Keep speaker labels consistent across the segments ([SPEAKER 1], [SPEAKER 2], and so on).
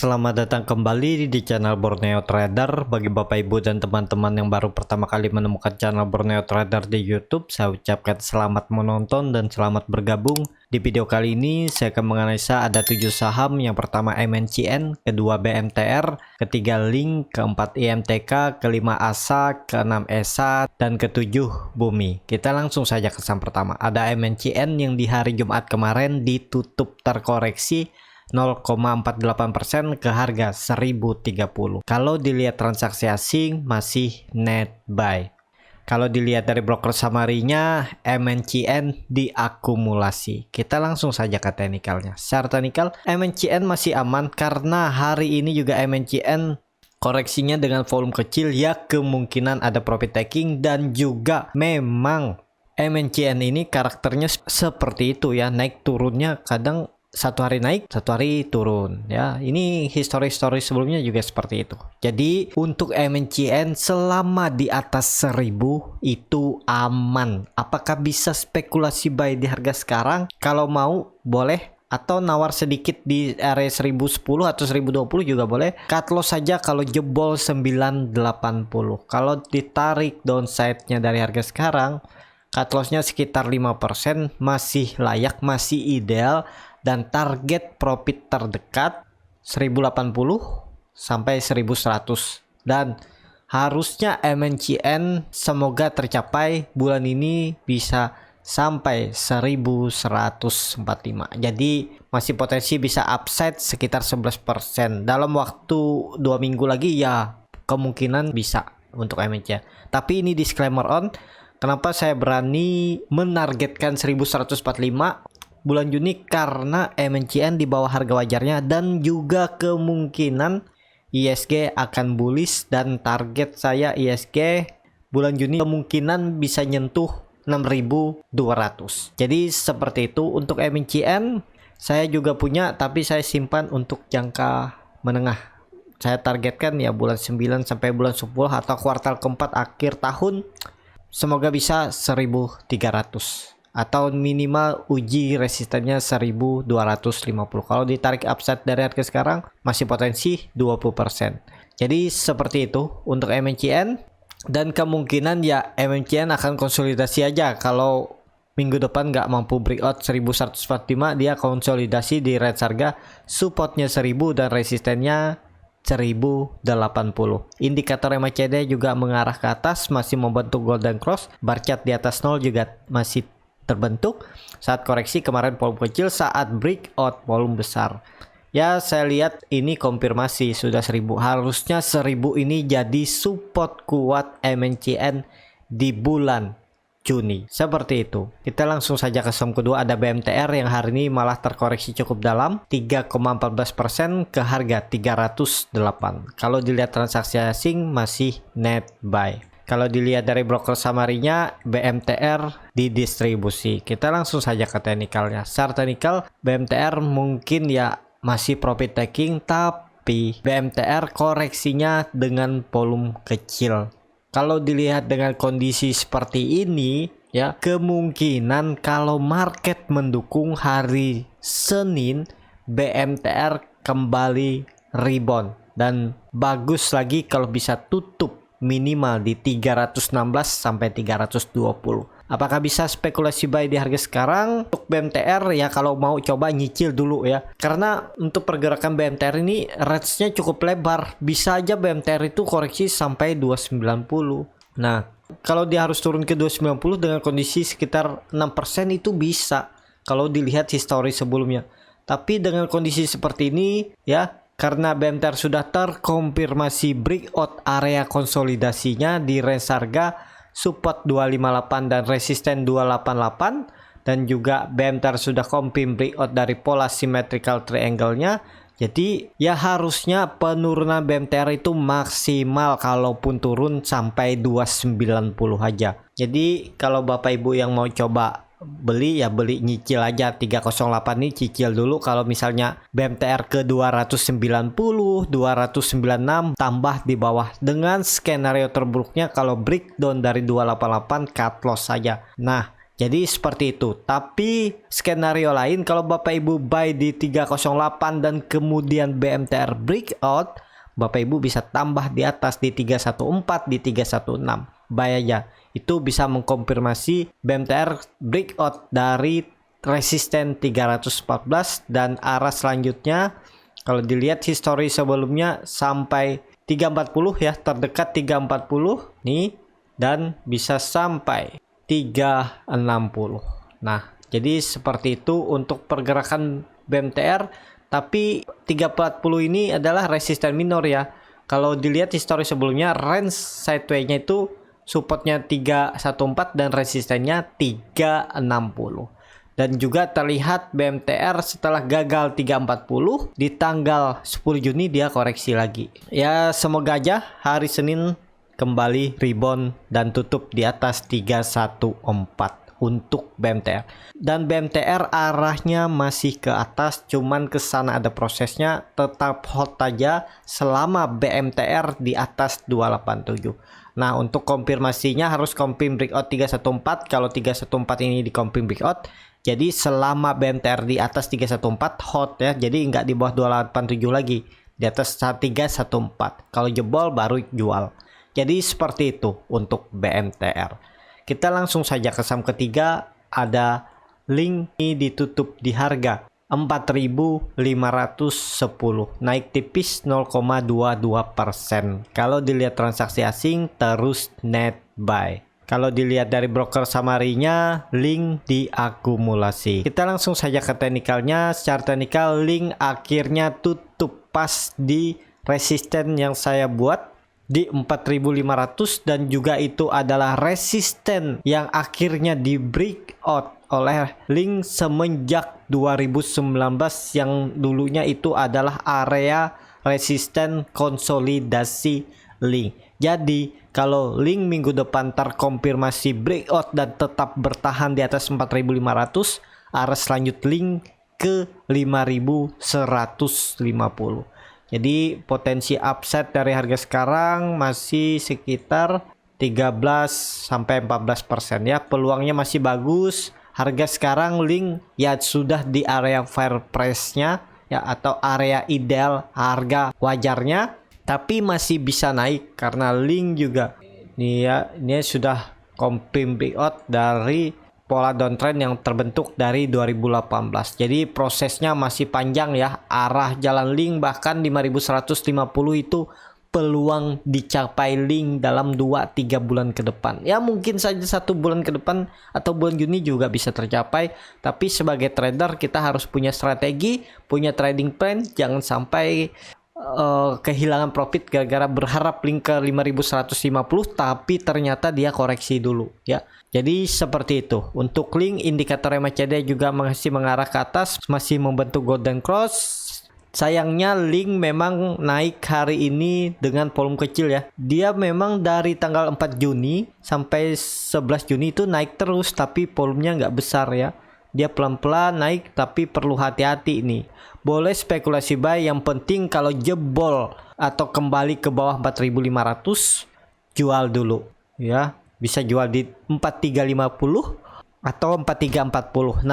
[SPEAKER 1] selamat datang kembali di channel Borneo Trader. Bagi Bapak Ibu dan teman-teman yang baru pertama kali menemukan channel Borneo Trader di YouTube, saya ucapkan selamat menonton dan selamat bergabung. Di video kali ini saya akan menganalisa ada 7 saham. Yang pertama MNCN, kedua BMTR, ketiga Link, keempat IMTK, kelima ASA, keenam ESA, dan ketujuh Bumi. Kita langsung saja ke saham pertama. Ada MNCN yang di hari Jumat kemarin ditutup terkoreksi 0,48% ke harga 1030. Kalau dilihat transaksi asing masih net buy. Kalau dilihat dari broker summary-nya, MNCN diakumulasi. Kita langsung saja ke teknikalnya. Secara teknikal MNCN masih aman karena hari ini juga MNCN koreksinya dengan volume kecil, ya kemungkinan ada profit taking, dan juga memang MNCN ini karakternya seperti itu ya, naik turunnya kadang satu hari naik, satu hari turun ya. Ini histori-histori sebelumnya juga seperti itu. Jadi untuk MNCN selama di atas 1000 itu aman. Apakah bisa spekulasi buy di harga sekarang? Kalau mau boleh, atau nawar sedikit di area 1010 atau 1020 juga boleh. Cut loss saja kalau jebol 980. Kalau ditarik downside-nya dari harga sekarang, cut loss-nya sekitar 5%, masih layak, masih ideal. Dan target profit terdekat 1080 sampai 1100. Dan harusnya MNCN semoga tercapai bulan ini bisa sampai 1145. Jadi masih potensi bisa upside sekitar 11%. Dalam waktu 2 minggu lagi ya kemungkinan bisa untuk MNCN. Tapi ini disclaimer on, kenapa saya berani menargetkan 1145 bulan Juni, karena MNCN di bawah harga wajarnya dan juga kemungkinan ISG akan bullish, dan target saya ISG bulan Juni kemungkinan bisa nyentuh 6200. Jadi seperti itu untuk MNCN. Saya juga punya tapi saya simpan untuk jangka menengah. Saya targetkan ya bulan 9 sampai bulan 10 atau kuartal keempat akhir tahun semoga bisa 1300. Atau minimal uji resistennya 1250. Kalau ditarik upside dari harga sekarang masih potensi 20%. Jadi seperti itu untuk MNCN. Dan kemungkinan ya MNCN akan konsolidasi aja. Kalau minggu depan nggak mampu breakout 1145, dia konsolidasi di range harga supportnya 1000 dan resistennya 1080. Indikator MACD juga mengarah ke atas, masih membentuk golden cross. Bar chart di atas 0 juga masih terbentuk saat koreksi kemarin volume kecil, saat breakout volume besar. Ya saya lihat ini konfirmasi sudah 1000. Harusnya 1000 ini jadi support kuat MNCN di bulan Juni. Seperti itu. Kita langsung saja ke saham kedua, ada BMTR yang hari ini malah terkoreksi cukup dalam 3,14% ke harga 308. Kalau dilihat transaksi asing masih net buy. Kalau dilihat dari broker summary-nya, BMTR didistribusi. Kita langsung saja ke teknikalnya. Secara teknikal BMTR mungkin ya masih profit taking, tapi BMTR koreksinya dengan volume kecil. Kalau dilihat dengan kondisi seperti ini ya, kemungkinan kalau market mendukung hari Senin BMTR kembali rebound, dan bagus lagi kalau bisa tutup minimal di 316 sampai 320. Apakah bisa spekulasi buy di harga sekarang? Untuk BMTR ya kalau mau coba nyicil dulu ya. Karena untuk pergerakan BMTR ini range-nya cukup lebar. Bisa aja BMTR itu koreksi sampai 290. Nah, kalau dia harus turun ke 290 dengan kondisi sekitar 6% itu bisa. Kalau dilihat histori sebelumnya. Tapi dengan kondisi seperti ini ya, karena BMTR sudah terkonfirmasi breakout area konsolidasinya di range harga support 258 dan resisten 288, dan juga BMTR sudah confirm breakout dari pola symmetrical triangle-nya. Jadi ya harusnya penurunan BMTR itu maksimal kalaupun turun sampai 290 aja. Jadi kalau Bapak Ibu yang mau coba beli ya beli nyicil aja 308 nih, cicil dulu. Kalau misalnya BMTR ke 290, 296 tambah di bawah, dengan skenario terburuknya kalau breakdown dari 288 cut loss saja. Nah Jadi seperti itu. Tapi skenario lain kalau Bapak Ibu buy di 308 dan kemudian BMTR breakout, Bapak Ibu bisa tambah di atas di 314, di 316. Buy aja. Itu bisa mengkonfirmasi BMTR breakout dari resisten 314 dan arah selanjutnya kalau dilihat histori sebelumnya sampai 340 ya, terdekat 340 nih dan bisa sampai 360. Nah, jadi seperti itu untuk pergerakan BMTR, tapi 340 ini adalah resisten minor ya. Kalau dilihat histori sebelumnya range sideway-nya itu supportnya 314 dan resistennya 360. Dan juga terlihat BMTR setelah gagal 340 di tanggal 10 Juni dia koreksi lagi. Ya, semoga aja hari Senin kembali rebound dan tutup di atas 314 untuk BMTR. Dan BMTR arahnya masih ke atas, cuman ke sana ada prosesnya. Tetap hold aja selama BMTR di atas 287. Nah, untuk konfirmasinya harus confirm breakout 314. Kalau 314 ini di confirm breakout, jadi selama BMTR di atas 314 hold ya. Jadi nggak di bawah 287 lagi, di atas 314. Kalau jebol baru jual. Jadi seperti itu untuk BMTR. Kita langsung saja ke saham ketiga. Ada link ini ditutup di harga 4.510, naik tipis 0,22%. Kalau dilihat transaksi asing terus net buy. Kalau dilihat dari broker summary-nya, link diakumulasi. Kita langsung saja ke teknikalnya. Secara teknikal, link akhirnya tutup pas di resisten yang saya buat di 4.500 dan juga itu adalah resisten yang akhirnya di breakout oleh link semenjak 2019 yang dulunya itu adalah area resisten konsolidasi link. Jadi kalau link minggu depan terkonfirmasi breakout dan tetap bertahan di atas 4.500, arah selanjut link ke 5.150. Jadi potensi upside dari harga sekarang masih sekitar 13-14% ya. Peluangnya masih bagus. Harga sekarang link ya sudah di area fair price-nya ya, atau area ideal harga wajarnya, tapi masih bisa naik karena link juga ini sudah confirm breakout dari pola downtrend yang terbentuk dari 2018. Jadi prosesnya masih panjang ya. Arah jalan link bahkan 5.150 itu peluang dicapai link dalam 2-3 bulan ke depan. Ya mungkin saja 1 bulan ke depan atau bulan Juni juga bisa tercapai. Tapi sebagai trader kita harus punya strategi, punya trading plan. Jangan sampai kehilangan profit gara-gara berharap link ke 5.150 tapi ternyata dia koreksi dulu ya. Jadi seperti itu. Untuk link indikator MACD juga masih mengarah ke atas, masih membentuk golden cross. Sayangnya link memang naik hari ini dengan volume kecil ya. Dia memang dari tanggal 4 Juni sampai 11 Juni itu naik terus tapi volumenya nggak besar ya. Dia pelan-pelan naik tapi perlu hati-hati nih. Boleh spekulasi buy, yang penting kalau jebol atau kembali ke bawah 4.500 jual dulu ya. Bisa jual di 4.350 atau 4.340.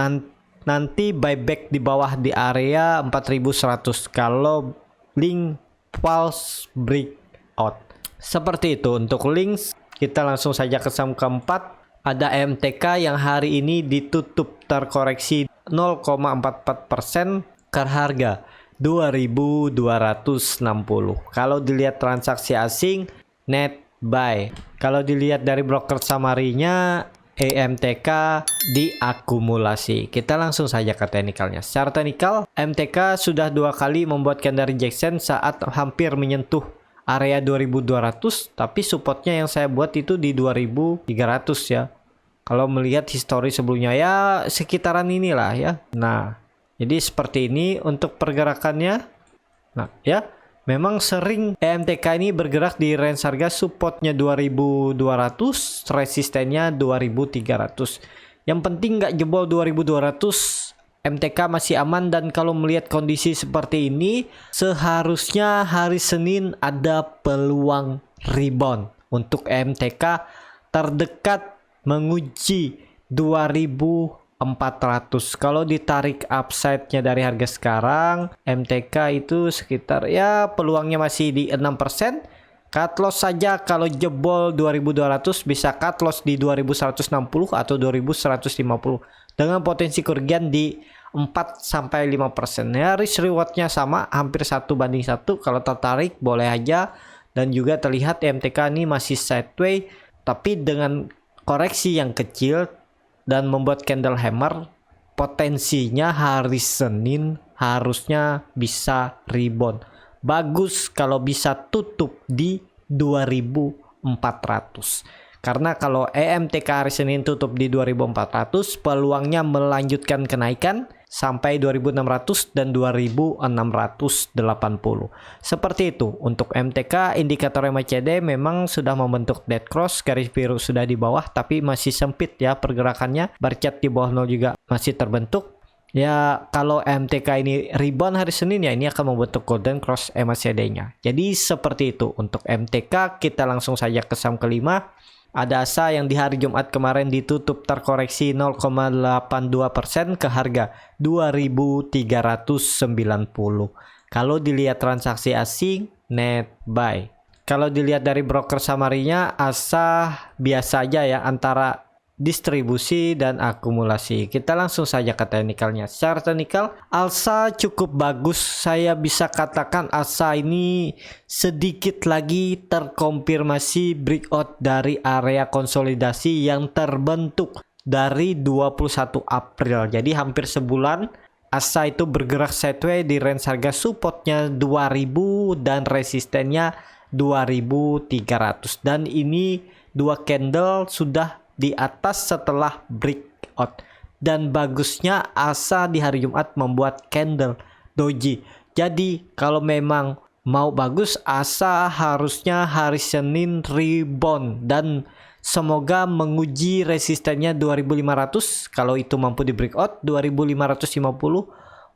[SPEAKER 1] Nanti buyback di bawah di area 4.100 kalau link false breakout. Seperti itu untuk links. Kita langsung saja ke saham keempat. Ada MTK yang hari ini ditutup terkoreksi 0,44% ke harga 2.260. Kalau dilihat transaksi asing net buy. Kalau dilihat dari broker summary-nya EMTK diakumulasi. Kita langsung saja ke teknikalnya. Secara teknikal, MTK sudah 2 kali membuat candle rejection saat hampir menyentuh area 2200, tapi supportnya yang saya buat itu di 2300 ya. Kalau melihat histori sebelumnya ya sekitaran inilah ya. Nah, jadi seperti ini untuk pergerakannya. Nah, ya memang sering EMTK ini bergerak di range harga supportnya 2200, resistennya 2300. Yang penting nggak jebol 2200, MTK masih aman. Dan kalau melihat kondisi seperti ini, seharusnya hari Senin ada peluang rebound untuk MTK terdekat menguji 2400. Kalau ditarik upside-nya dari harga sekarang, MTK itu sekitar ya peluangnya masih di 6%. Cut loss saja kalau jebol 2200 bisa cut loss di 2160 atau 2150 dengan potensi kerugian di 4-5%. Ya, risk rewardnya sama, hampir 1:1. Kalau tertarik boleh aja. Dan juga terlihat MTK ini masih sideways tapi dengan koreksi yang kecil dan membuat candle hammer, potensinya hari Senin harusnya bisa rebound. Bagus kalau bisa tutup di 2400. Karena kalau EMTK hari Senin tutup di 2400, peluangnya melanjutkan kenaikan sampai 2600 dan 2680. Seperti itu untuk MTK. Indikator MACD memang sudah membentuk dead cross, garis biru sudah di bawah tapi masih sempit ya pergerakannya. Bar chart di bawah 0 juga masih terbentuk. Ya kalau MTK ini rebound hari Senin ya ini akan membentuk golden cross MACD-nya. Jadi seperti itu untuk MTK. Kita langsung saja ke saham kelima. Ada ASA yang di hari Jumat kemarin ditutup terkoreksi 0,82% ke harga 2390. Kalau dilihat transaksi asing, net buy. Kalau dilihat dari broker summary-nya, ASA biasa aja ya antara distribusi dan akumulasi. Kita langsung saja ke teknikalnya. Secara teknikal, ASA cukup bagus. Saya bisa katakan ASA ini sedikit lagi terkonfirmasi breakout dari area konsolidasi yang terbentuk dari 21 April. Jadi hampir sebulan ASA itu bergerak sideways di range harga supportnya 2000 dan resistennya 2300. Dan ini dua candle sudah di atas setelah breakout. Dan bagusnya ASA di hari Jumat membuat candle doji. Jadi kalau memang mau bagus, ASA harusnya hari Senin rebound dan semoga menguji resistennya 2500. Kalau itu mampu di breakout 2550,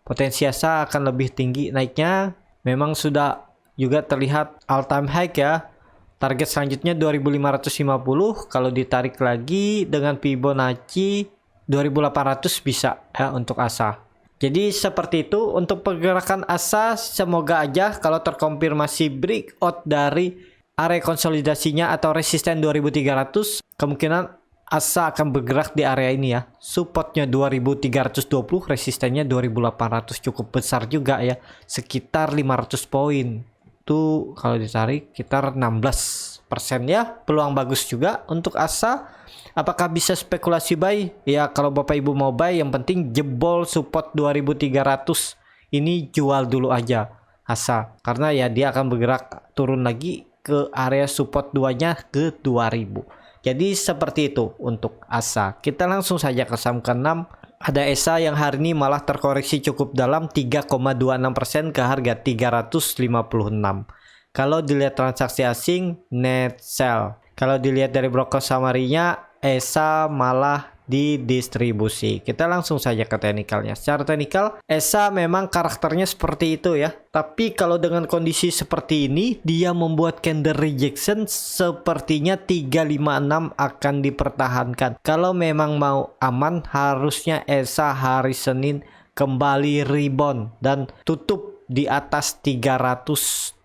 [SPEAKER 1] potensi ASA akan lebih tinggi naiknya. Memang sudah juga terlihat all time high ya. Target selanjutnya 2550. Kalau ditarik lagi dengan Fibonacci 2800 bisa ya untuk ASA. Jadi seperti itu untuk pergerakan ASA. Semoga aja kalau terkonfirmasi breakout dari area konsolidasinya atau resisten 2300, kemungkinan ASA akan bergerak di area ini ya. Supportnya 2320, resistennya 2800, cukup besar juga ya. Sekitar 500 poin. Itu kalau ditarik sekitar 16% ya, peluang bagus juga untuk ASA. Apakah bisa spekulasi buy? Ya kalau Bapak Ibu mau buy, yang penting jebol support 2300 ini jual dulu aja ASA, karena ya dia akan bergerak turun lagi ke area support 2-nya ke 2000. Jadi seperti itu untuk ASA. Kita langsung saja ke saham ke-6. Ada ESA yang hari ini malah terkoreksi cukup dalam 3,26% ke harga 356. Kalau dilihat transaksi asing, net sell. Kalau dilihat dari broker summary-nya, ESA malah didistribusi. Kita langsung saja ke teknikalnya. Secara teknikal, ESA memang karakternya seperti itu ya. Tapi kalau dengan kondisi seperti ini, dia membuat candle rejection, sepertinya 356 akan dipertahankan. Kalau memang mau aman, harusnya ESA hari Senin kembali rebound dan tutup di atas 370.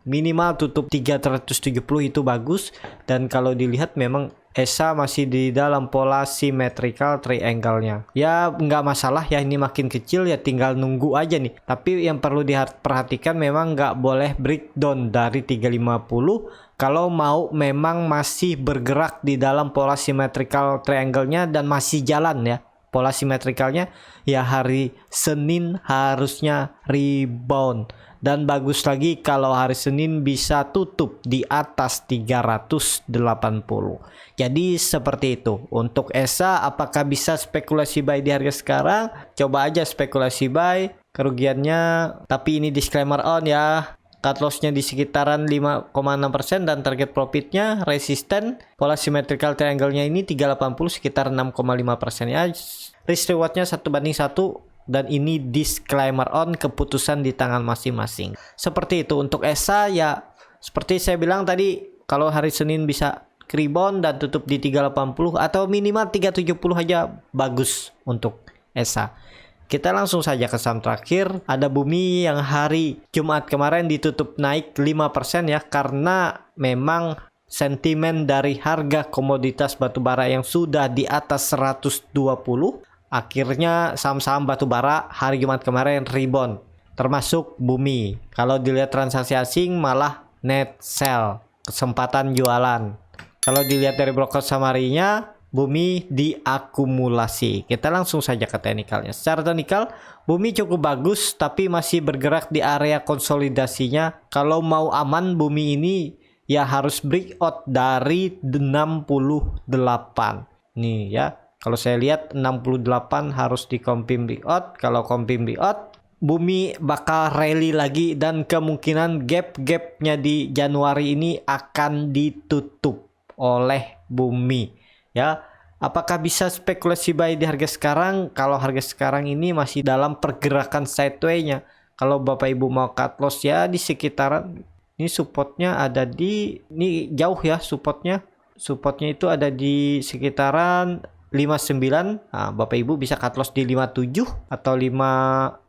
[SPEAKER 1] Minimal tutup 370 itu bagus. Dan kalau dilihat memang ESA masih di dalam pola symmetrical triangle-nya. Ya nggak masalah ya, ini makin kecil ya tinggal nunggu aja nih. Tapi yang perlu diperhatikan memang nggak boleh breakdown dari 350. Kalau mau memang masih bergerak di dalam pola symmetrical triangle-nya dan masih jalan ya pola simetrikalnya, ya hari Senin harusnya rebound. Dan bagus lagi kalau hari Senin bisa tutup di atas 380. Jadi seperti itu. Untuk ESA, apakah bisa spekulasi buy di harga sekarang? Coba aja spekulasi buy. Kerugiannya, tapi ini disclaimer on ya. Cut loss-nya di sekitaran 5,6% dan target profitnya resisten pola symmetrical triangle-nya ini 380 sekitar 6,5% ya. Risk reward-nya 1:1 dan ini disclaimer on, keputusan di tangan masing-masing. Seperti itu untuk ESA ya, seperti saya bilang tadi, kalau hari Senin bisa rebound dan tutup di 380 atau minimal 370 aja bagus untuk ESA. Kita langsung saja ke saham terakhir. Ada Bumi yang hari Jumat kemarin ditutup naik 5% ya, karena memang sentimen dari harga komoditas batubara yang sudah di atas 120, akhirnya saham-saham batubara hari Jumat kemarin rebound, termasuk Bumi. Kalau dilihat transaksi asing malah net sell, kesempatan jualan. Kalau dilihat dari broker summary-nya, Bumi diakumulasi. Kita langsung saja ke teknikalnya. Secara teknikal, Bumi cukup bagus tapi masih bergerak di area konsolidasinya. Kalau mau aman Bumi ini ya harus breakout dari 68. Nih ya, kalau saya lihat 68 harus di confirm breakout. Kalau confirm breakout, Bumi bakal rally lagi dan kemungkinan gap-gapnya di Januari ini akan ditutup oleh Bumi ya. Apakah bisa spekulasi buy di harga sekarang? Kalau harga sekarang ini masih dalam pergerakan sideways-nya. Kalau Bapak Ibu mau cut loss ya di sekitaran ini, supportnya ada di ini jauh ya, supportnya itu ada di sekitaran 59. Nah, Bapak Ibu bisa cut loss di 57 atau 58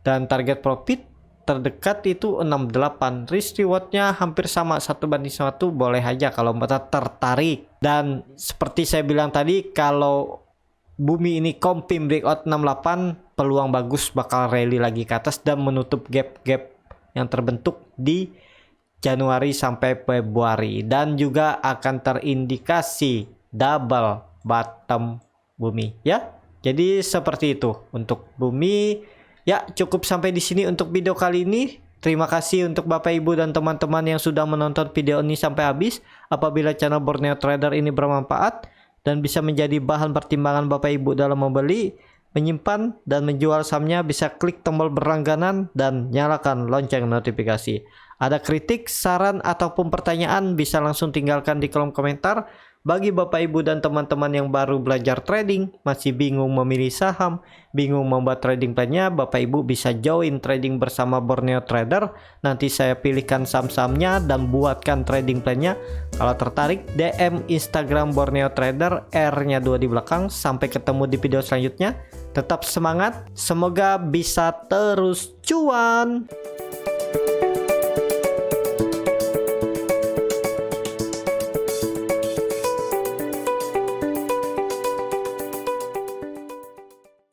[SPEAKER 1] dan target profit terdekat itu 68. Risk rewardnya hampir sama 1:1, boleh aja kalau Bapak tertarik. Dan seperti saya bilang tadi, kalau Bumi ini confirm breakout 68, peluang bagus bakal rally lagi ke atas dan menutup gap-gap yang terbentuk di Januari sampai Februari, dan juga akan terindikasi double bottom Bumi ya. Jadi seperti itu untuk Bumi. Ya, cukup sampai di sini untuk video kali ini. Terima kasih untuk Bapak Ibu dan teman-teman yang sudah menonton video ini sampai habis. Apabila channel Borneo Trader ini bermanfaat dan bisa menjadi bahan pertimbangan Bapak Ibu dalam membeli, menyimpan, dan menjual sahamnya, bisa klik tombol berlangganan dan nyalakan lonceng notifikasi. Ada kritik, saran, ataupun pertanyaan bisa langsung tinggalkan di kolom komentar. Bagi Bapak Ibu dan teman-teman yang baru belajar trading, masih bingung memilih saham, bingung membuat trading plan-nya, Bapak Ibu bisa join trading bersama Borneo Trader. Nanti saya pilihkan saham-sahamnya dan buatkan trading plan-nya. Kalau tertarik, DM Instagram Borneo Trader, R-nya 2 di belakang. Sampai ketemu di video selanjutnya. Tetap semangat, semoga bisa terus cuan.